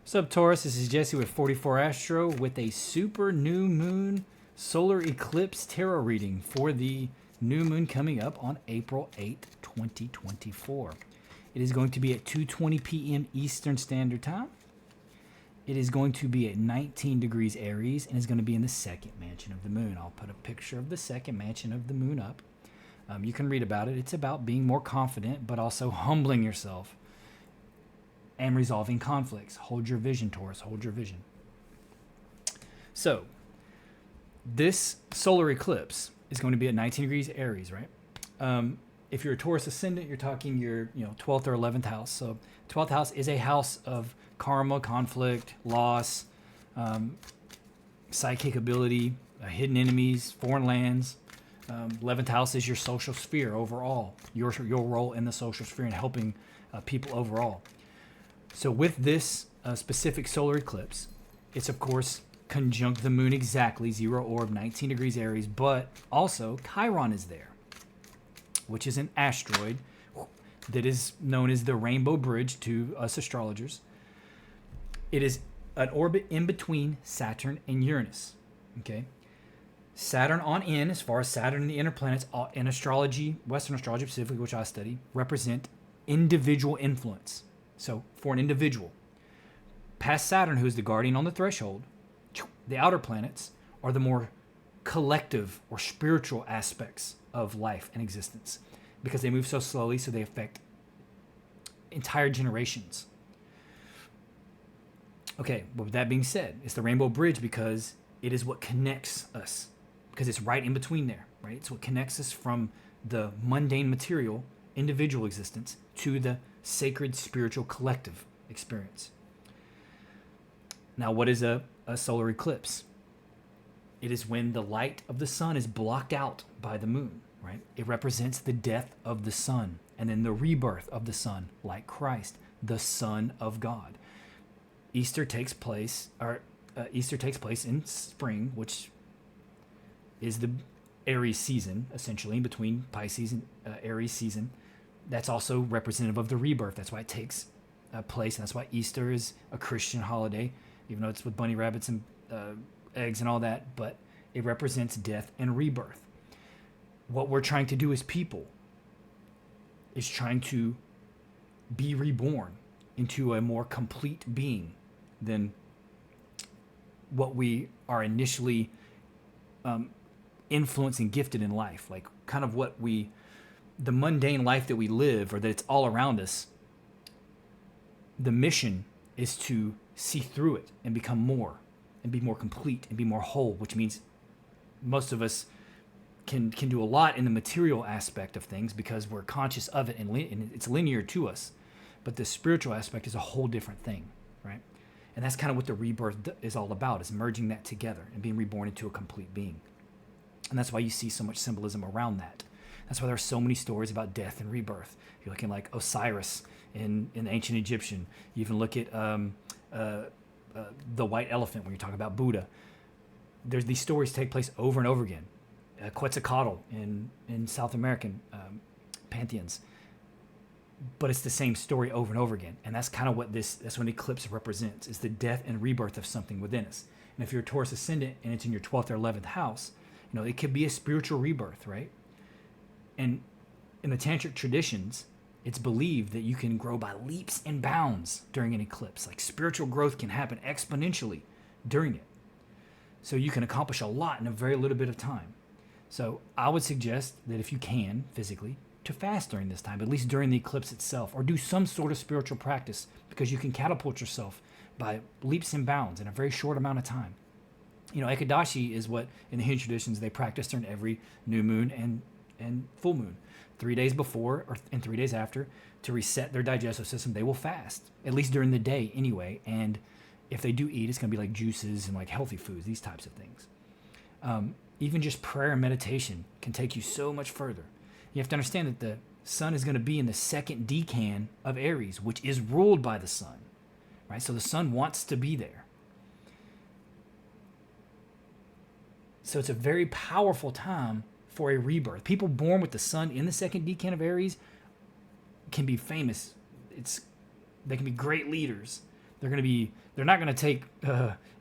What's up, Taurus? This is Jesse with 44 Astro with a super new moon solar eclipse tarot reading for the new moon coming up on April 8th, 2024. It is going to be at 2:20 p.m. Eastern Standard Time. It is going to be at 19 degrees Aries and is going to be in the second mansion of the moon. I'll put a picture of the second mansion of the moon up. You can read about it. It's about being more confident, but also humbling yourself and resolving conflicts. Hold your vision, Taurus. Hold your vision. So, this solar eclipse is going to be at 19 degrees Aries, right? If you're a Taurus ascendant, you're talking your 12th or 11th house. So, 12th house is a house of karma, conflict, loss, psychic ability, hidden enemies, foreign lands. 11th house is your social sphere overall, your role in the social sphere and helping people overall. So with this specific solar eclipse, it's of course conjunct the moon exactly, 0 orb, 19 degrees Aries, but also Chiron is there, which is an asteroid that is known as the Rainbow Bridge to us astrologers. It is an orbit in between Saturn and Uranus, okay? Saturn on in, as far as Saturn and the inner planets in astrology, Western astrology specifically, which I study, represent individual influence. So for an individual, past Saturn, who is the guardian on the threshold, the outer planets are the more collective or spiritual aspects of life and existence because they move so slowly, so they affect entire generations. Okay, but with that being said, it's the Rainbow Bridge because it is what connects us, because it's right in between there, right? It's what connects us from the mundane material individual existence to the sacred spiritual collective experience. Now, what is a solar eclipse? It is when the light of the sun is blocked out by the moon, right? It represents the death of the sun and then the rebirth of the sun, like Christ, the Son of God. Easter takes place in spring, which is the Aries season, essentially, in between Pisces and Aries season. That's also representative of the rebirth. That's why it takes place, and that's why Easter is a Christian holiday, even though it's with bunny rabbits and eggs and all that, but it represents death and rebirth. What we're trying to do as people is trying to be reborn into a more complete being than what we are initially influenced and gifted in life, like kind of the mundane life that we live, or that it's all around us. The mission is to see through it and become more and be more complete and be more whole, which means most of us can do a lot in the material aspect of things because we're conscious of it and it's linear to us. But the spiritual aspect is a whole different thing, right? And that's kind of what the rebirth is all about, is merging that together and being reborn into a complete being. And that's why you see so much symbolism around that. That's why there are so many stories about death and rebirth. You're looking like Osiris in ancient Egyptian. You even look at the white elephant when you're talking about Buddha. There's these stories take place over and over again. Quetzalcoatl in South American pantheons. But it's the same story over and over again. And that's kind of that's what an eclipse represents, is the death and rebirth of something within us. And if you're a Taurus ascendant and it's in your 12th or 11th house, it could be a spiritual rebirth, right? And in the tantric traditions, it's believed that you can grow by leaps and bounds during an eclipse. Like spiritual growth can happen exponentially during it. So you can accomplish a lot in a very little bit of time. So I would suggest that if you can, physically, to fast during this time, at least during the eclipse itself, or do some sort of spiritual practice, because you can catapult yourself by leaps and bounds in a very short amount of time. Ekadashi is what, in the Hindu traditions, they practice during every new moon and full moon. 3 days before and 3 days after, to reset their digestive system, they will fast, at least during the day anyway. And if they do eat, it's going to be like juices and like healthy foods, these types of things. Even just prayer and meditation can take you so much further. You have to understand that the sun is going to be in the second decan of Aries, which is ruled by the sun, right? So the sun wants to be there. So it's a very powerful time for a rebirth. People born with the sun in the second decan of Aries can be famous. They can be great leaders. They're not going to take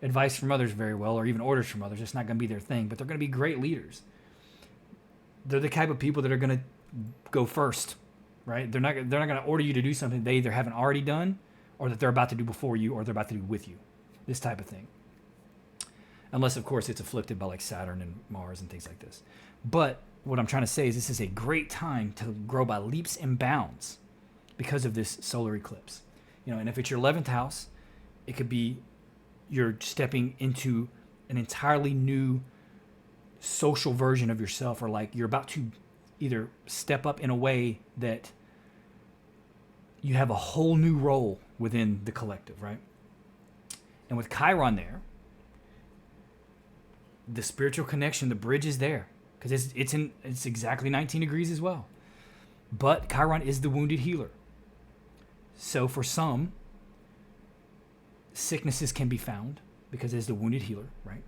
advice from others very well, or even orders from others. It's not going to be their thing, but they're going to be great leaders. They're the type of people that are going to go first, right? They're not going to order you to do something they either haven't already done, or that they're about to do before you, or they're about to do with you. This type of thing. Unless, of course, it's afflicted by like Saturn and Mars and things like this. But what I'm trying to say is this is a great time to grow by leaps and bounds because of this solar eclipse. And if it's your 11th house, it could be you're stepping into an entirely new social version of yourself, or like you're about to either step up in a way that you have a whole new role within the collective, right? And with Chiron there, the spiritual connection, the bridge is there, because it's exactly 19 degrees as well. But Chiron is the wounded healer. So for some, sicknesses can be found because it's the wounded healer, right?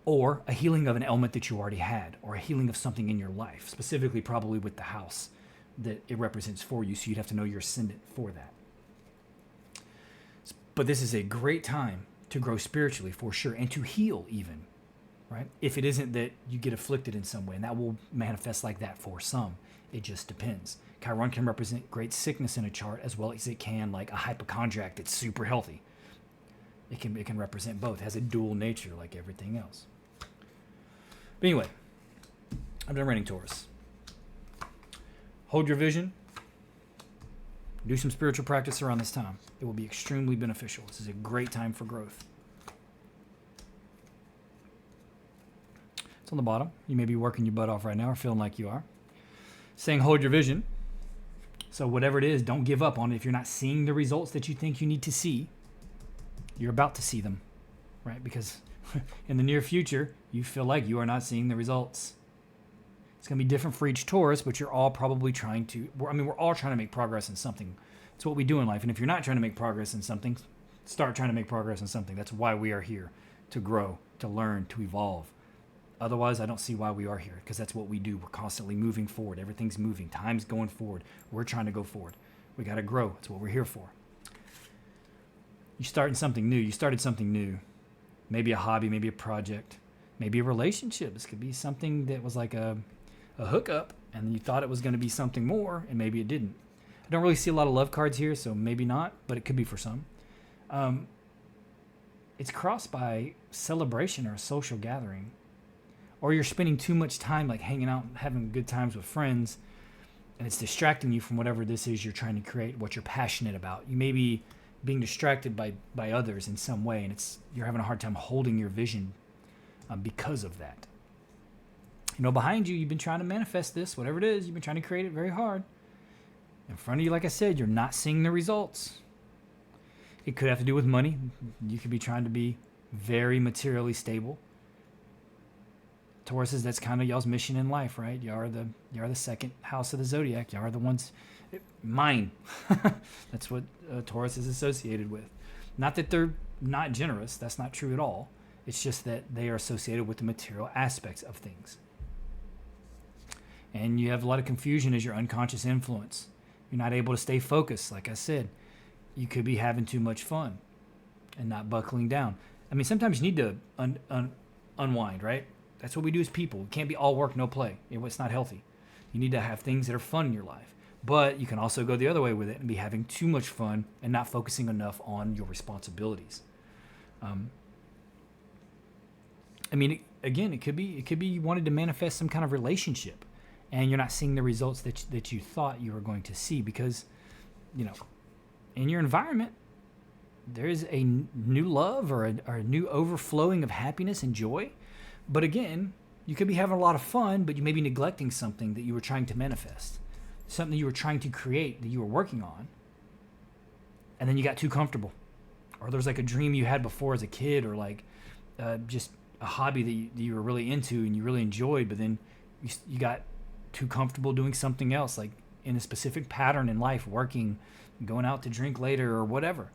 Or a healing of an ailment that you already had, or a healing of something in your life, specifically probably with the house that it represents for you. So you'd have to know your ascendant for that. But this is a great time to grow spiritually for sure, and to heal even, right? If it isn't that you get afflicted in some way, and that will manifest like that for some. It just depends. Chiron can represent great sickness in a chart, as well as it can like a hypochondriac that's super healthy. It can represent both. It has a dual nature like everything else. But anyway, I'm done reading Taurus. Hold your vision. Do some spiritual practice around this time. It will be extremely beneficial. This is a great time for growth. It's on the bottom. You may be working your butt off right now, or feeling like you are. Saying hold your vision. So whatever it is, don't give up on it. If you're not seeing the results that you think you need to see, you're about to see them, right? Because in the near future, you feel like you are not seeing the results. It's going to be different for each Taurus, but you're all probably we're all trying to make progress in something. It's what we do in life. And if you're not trying to make progress in something, start trying to make progress in something. That's why we are here, to grow, to learn, to evolve. Otherwise, I don't see why we are here, because that's what we do. We're constantly moving forward. Everything's moving. Time's going forward. We're trying to go forward. We got to grow. That's what we're here for. You started something new. Maybe a hobby, maybe a project, maybe a relationship. This could be something that was like a hookup, and you thought it was going to be something more, and maybe it didn't. I don't really see a lot of love cards here, so maybe not, but it could be for some. It's crossed by celebration or a social gathering, or you're spending too much time like hanging out and having good times with friends, and it's distracting you from whatever this is you're trying to create, what you're passionate about. You may be being distracted by others in some way, and you're having a hard time holding your vision because of that. Behind you, you've been trying to manifest this, whatever it is, you've been trying to create it very hard. In front of you, like I said, you're not seeing the results. It could have to do with money. You could be trying to be very materially stable. Tauruses, that's kind of y'all's mission in life, right? You are the second house of the zodiac. Y'all are the ones. Mine. That's what Taurus is associated with. Not that they're not generous. That's not true at all. It's just that they are associated with the material aspects of things. And you have a lot of confusion as your unconscious influence. You're not able to stay focused. Like I said, you could be having too much fun and not buckling down. I mean, sometimes you need to unwind, right? That's what we do as people. It can't be all work, no play. It's not healthy. You need to have things that are fun in your life. But you can also go the other way with it and be having too much fun and not focusing enough on your responsibilities. Again, it could be you wanted to manifest some kind of relationship, and you're not seeing the results that you thought you were going to see because, in your environment, there is a new love or a new overflowing of happiness and joy. But again, you could be having a lot of fun, but you may be neglecting something that you were trying to manifest, something you were trying to create that you were working on, and then you got too comfortable. Or there's like a dream you had before as a kid, or like just a hobby that you were really into and you really enjoyed, but then you got too comfortable doing something else, like in a specific pattern in life, working, going out to drink later or whatever,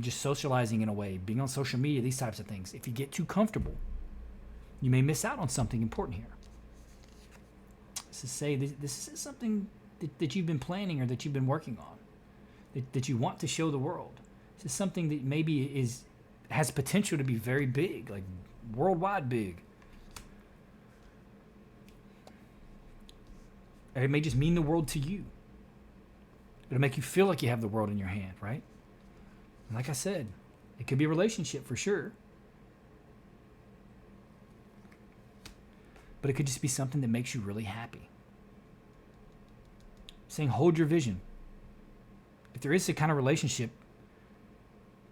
just socializing in a way, being on social media, these types of things. If you get too comfortable, you may miss out on something important here. This is say this is something that you've been planning or that you've been working on, that you want to show the world. This is something that maybe has potential to be very big, like worldwide big. It may just mean the world to you. It'll make you feel like you have the world in your hand, right? And like I said, it could be a relationship for sure. But it could just be something that makes you really happy. Saying, hold your vision. If there is a kind of relationship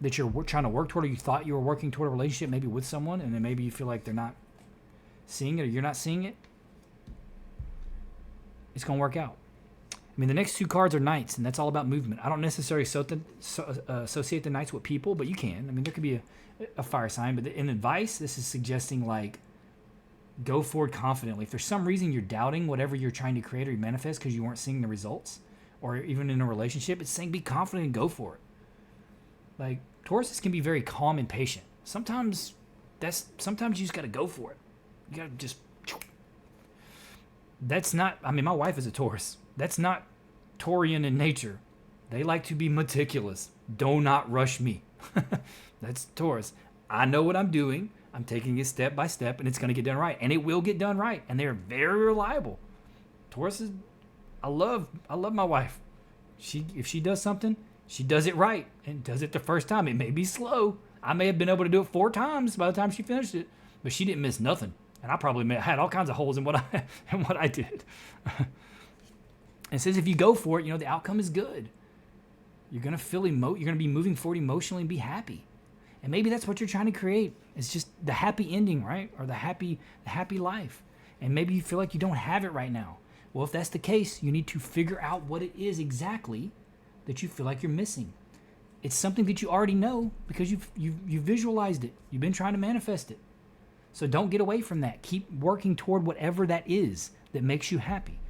that you're trying to work toward, or you thought you were working toward a relationship maybe with someone, and then maybe you feel like they're not seeing it or you're not seeing it, it's going to work out. I mean, the next two cards are knights, and that's all about movement. I don't necessarily associate the knights with people, but you can. I mean, there could be a fire sign, but in advice, this is suggesting like, go forward confidently. If there's some reason you're doubting whatever you're trying to create or you manifest because you weren't seeing the results, or even in a relationship, it's saying be confident and go for it. Like, Tauruses can be very calm and patient. Sometimes you just got to go for it. You got to just... That's not... I mean, my wife is a Taurus. That's not Taurian in nature. They like to be meticulous. Do not rush me. That's Taurus. I know what I'm doing. I'm taking it step by step, and it's going to get done right. And it will get done right. And they're very reliable. Taurus is... I love my wife. If she does something, she does it right and does it the first time. It may be slow. I may have been able to do it 4 times by the time she finished it, but she didn't miss nothing. And I probably had all kinds of holes in what I did. It says if you go for it, the outcome is good. You're going to feel you're going to be moving forward emotionally and be happy. And maybe that's what you're trying to create. It's just the happy ending, right? Or the happy life. And maybe you feel like you don't have it right now. Well, if that's the case, you need to figure out what it is exactly that you feel like you're missing. It's something that you already know because you've visualized it. You've been trying to manifest it. So don't get away from that. Keep working toward whatever that is that makes you happy.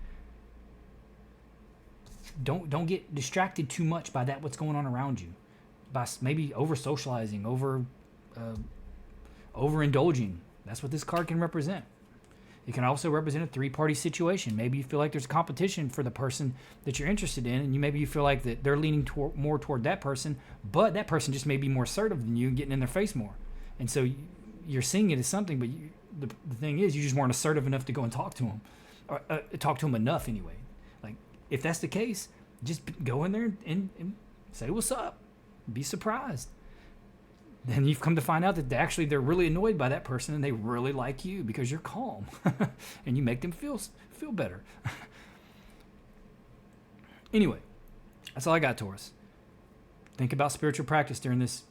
Don't get distracted too much by what's going on around you. By maybe over-socializing, overindulging. That's what this card can represent. It can also represent a 3-party situation. Maybe you feel like there's competition for the person that you're interested in, and maybe you feel like that they're leaning more toward that person, but that person just may be more assertive than you and getting in their face more. And so you're seeing it as something, but the thing is, you just weren't assertive enough to go and talk to them, or talk to them enough anyway. Like, if that's the case, just go in there and say what's up. Be surprised. Then you've come to find out that they're really annoyed by that person and they really like you because you're calm and you make them feel better. Anyway, that's all I got, Taurus. Think about spiritual practice during this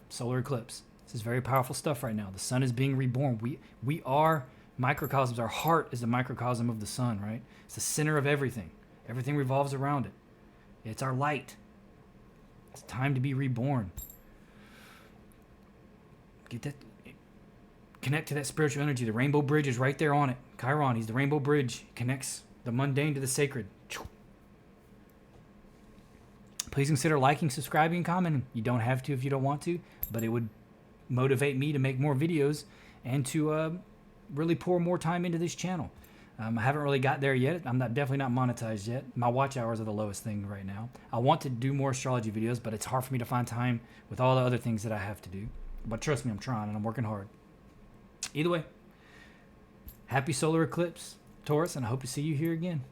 solar eclipse. This is very powerful stuff right now. The sun is being reborn. We are microcosms. Our heart is the microcosm of the sun, right? It's the center of everything. Everything revolves around it. It's our light. It's time to be reborn. Connect to that spiritual energy. The rainbow bridge is right there on it. Chiron, he's the rainbow bridge. Connects the mundane to the sacred. Please consider liking, subscribing, and commenting. You don't have to if you don't want to, but it would motivate me to make more videos and to really pour more time into this channel. I haven't really got there yet. I'm definitely not monetized yet. My watch hours are the lowest thing right now. I want to do more astrology videos, but it's hard for me to find time with all the other things that I have to do. But trust me, I'm trying and I'm working hard. Either way, happy solar eclipse, Taurus, and I hope to see you here again.